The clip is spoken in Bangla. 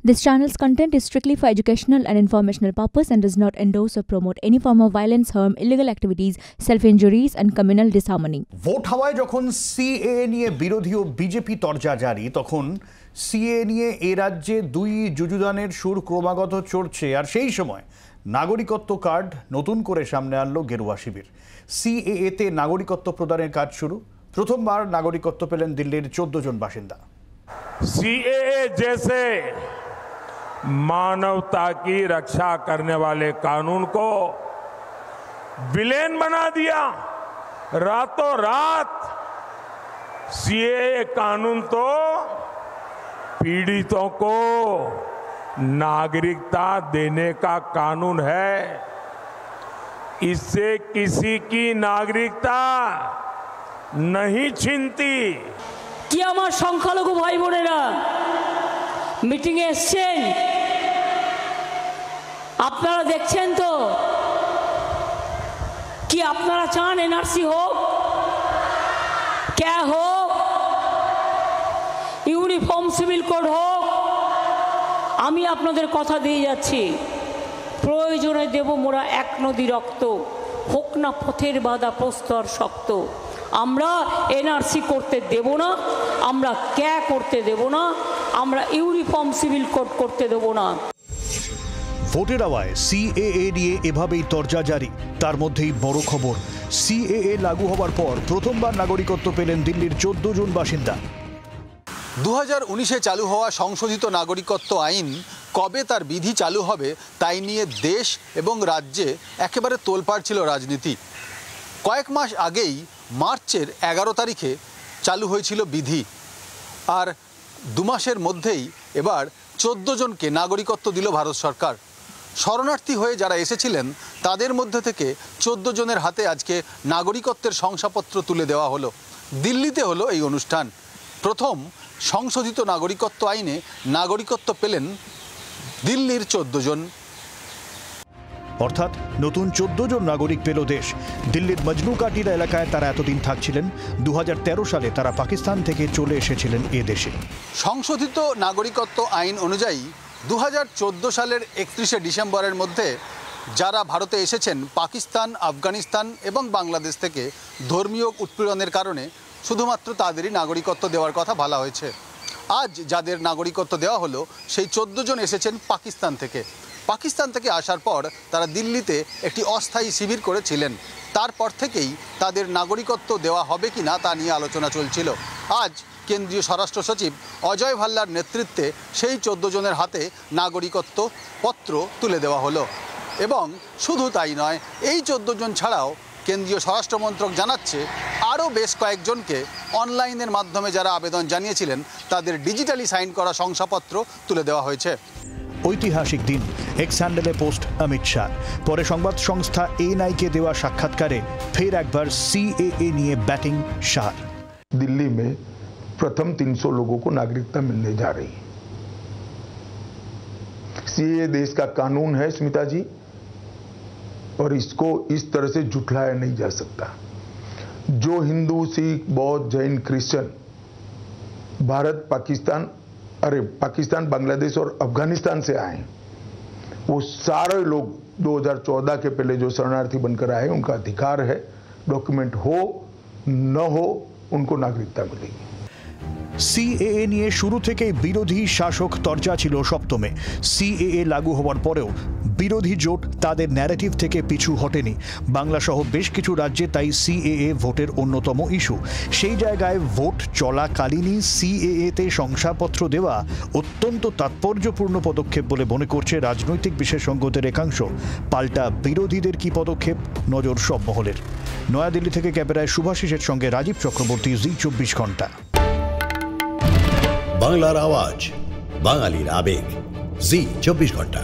This channel's content is strictly for educational and informational purpose and does not endorse or promote any form of violence, harm, illegal activities, self-injuries and communal disharmony. Vote হাওয়ায় যখন সিএএ নিয়ে বিরোধী ও বিজেপি তরজা জারি, তখন সিএএ নিয়ে এ রাজ্যে দুই যুযুধানের সুর ক্রমাগত চড়ছে। আর সেই সময় নাগরিকত্ব কার্ড নতুন করে সামনে আনলো গেরুয়া শিবির। সিএএ তে নাগরিকত্ব প্রদানের কাজ শুরু। প্রথমবার নাগরিকত্ব পেলেন দিল্লির 14 জন বাসিন্দা। सीएए जैसे मानवता की रक्षा करने वाले कानून को विलेन बना दिया। रातों रात सीएए कानून तो पीड़ितों को नागरिकता देने का कानून है। इससे किसी की नागरिकता नहीं छीनती। কি আমার সংখ্যালঘু ভাই বোনেরা মিটিংয়ে এসেছেন, আপনারা দেখছেন তো কি আপনারা চান এনআরসি হোক, ক্যা হোক, ইউনিফর্ম সিভিল কোড হোক? আমি আপনাদের কথা দিয়ে যাচ্ছি, প্রয়োজনে দেব মোরা এক নদী রক্ত, হোক না পথের বাধা প্রস্তর শক্ত। আমরা এনআরসি করতে দেব না, আমরা ক্যা করতে দেব না, আমরা ইউনিফর্ম সিভিল কোড করতে দেব না। ভোটের আওয়ায় সিএএ নিয়ে এভাবেই তরজা জারি। তার মধ্যেই বড় খবর, সিএএ লাগু হওয়ার পর প্রথমবার নাগরিকত্ব পেলেন দিল্লির 14 জন বাসিন্দা। 2019-এ চালু হওয়া সংশোধিত নাগরিকত্ব আইন কবে তার বিধি চালু হবে তাই নিয়ে দেশ এবং রাজ্যে একেবারে তোলপাড় ছিল রাজনীতি। কয়েক মাস আগেই মার্চের 11 তারিখে চালু হয়েছিল বিধি, আর 2 মাসের মধ্যেই এবার 14 জনকে নাগরিকত্ব দিল ভারত সরকার। শরণার্থী হয়ে যারা এসেছিলেন তাদের মধ্যে থেকে 14 জনের হাতে আজকে নাগরিকত্বের শংসাপত্র তুলে দেওয়া হলো। দিল্লিতে হলো এই অনুষ্ঠান। প্রথম সংশোধিত নাগরিকত্ব আইনে নাগরিকত্ব পেলেন দিল্লির 14 জন। অর্থাৎ নতুন 14 জন নাগরিক পেল দেশ। দিল্লির মজনু কাটিরা এলাকায় তারা এতদিন থাকছিলেন। 2013 সালে তারা পাকিস্তান থেকে চলে এসেছিলেন এ দেশে। সংশোধিত নাগরিকত্ব আইন অনুযায়ী 2014 সালের 31শে ডিসেম্বরের মধ্যে যারা ভারতে এসেছেন পাকিস্তান, আফগানিস্তান এবং বাংলাদেশ থেকে ধর্মীয় উৎপীড়নের কারণে শুধুমাত্র তাদেরই নাগরিকত্ব দেওয়ার কথা বলা হয়েছে। আজ যাদের নাগরিকত্ব দেওয়া হলো সেই 14 জন এসেছেন পাকিস্তান থেকে। পাকিস্তান থেকে আসার পর তারা দিল্লিতে একটি অস্থায়ী শিবির করেছিলেন। তারপর থেকেই তাদের নাগরিকত্ব দেওয়া হবে কি না তা নিয়ে আলোচনা চলছিল। আজ কেন্দ্রীয় স্বরাষ্ট্র সচিব অজয় ভাল্লার নেতৃত্বে সেই 14 জনের হাতে নাগরিকত্ব পত্র তুলে দেওয়া হলো। এবং শুধু তাই নয়, এই 14 জন ছাড়াও কেন্দ্রীয় স্বরাষ্ট্র মন্ত্রক জানাচ্ছে আরও বেশ কয়েকজনকে অনলাইনের মাধ্যমে যারা আবেদন জানিয়েছিলেন তাদের ডিজিটালি সাইন করা শংসাপত্র তুলে দেওয়া হয়েছে। ঐতিহাসিক দিন। এক্স হ্যান্ডেলে পোস্ট অমিত শাহ। পরে সংবাদ সংস্থা এএনআইকে দেওয়া সাক্ষাৎকারে ফের একবার सीएए নিয়ে ব্যাটিং শাহ। दिल्ली में प्रथम 300 लोगों को नागरिकता मिलने जा रही है। सीएए देश का कानून है स्मिता जी, और इसको इस तरह से झुठलाया नहीं जा सकता। जो हिंदू, सिख, बौद्ध, जैन, क्रिश्चियन भारत, पाकिस्तान, बांग्लादेश और अफगानिस्तान से आए, वो सारे लोग 2014 के पहले जो शरणार्थी बनकर आए उनका अधिकार है, डॉक्यूमेंट हो न हो उनको नागरिकता मिलेगी। সিএএ নিয়ে শুরু থেকেই বিরোধী শাসক তরজা ছিল সপ্তমে। সিএএ লাগু হওয়ার পরেও বিরোধী জোট তাদের ন্যারেটিভ থেকে পিছু হটেনি। বাংলা সহ বেশ কিছু রাজ্যে তাই সিএএ ভোটের অন্যতম ইস্যু। সেই জায়গায় ভোট চলাকালীনই সিএএ তে শংসাপত্র দেওয়া অত্যন্ত তাৎপর্যপূর্ণ পদক্ষেপ বলে মনে করছে রাজনৈতিক বিশেষজ্ঞদের একাংশ। পাল্টা বিরোধীদের কি পদক্ষেপ, নজর সব মহলের। নয়াদিল্লি থেকে ক্যামেরায় শুভাশিসের সঙ্গে রাজীব চক্রবর্তী, জি 24 ঘন্টা। বাংলার আওয়াজ, বাঙালির আবেগ, জি 24 ঘন্টা।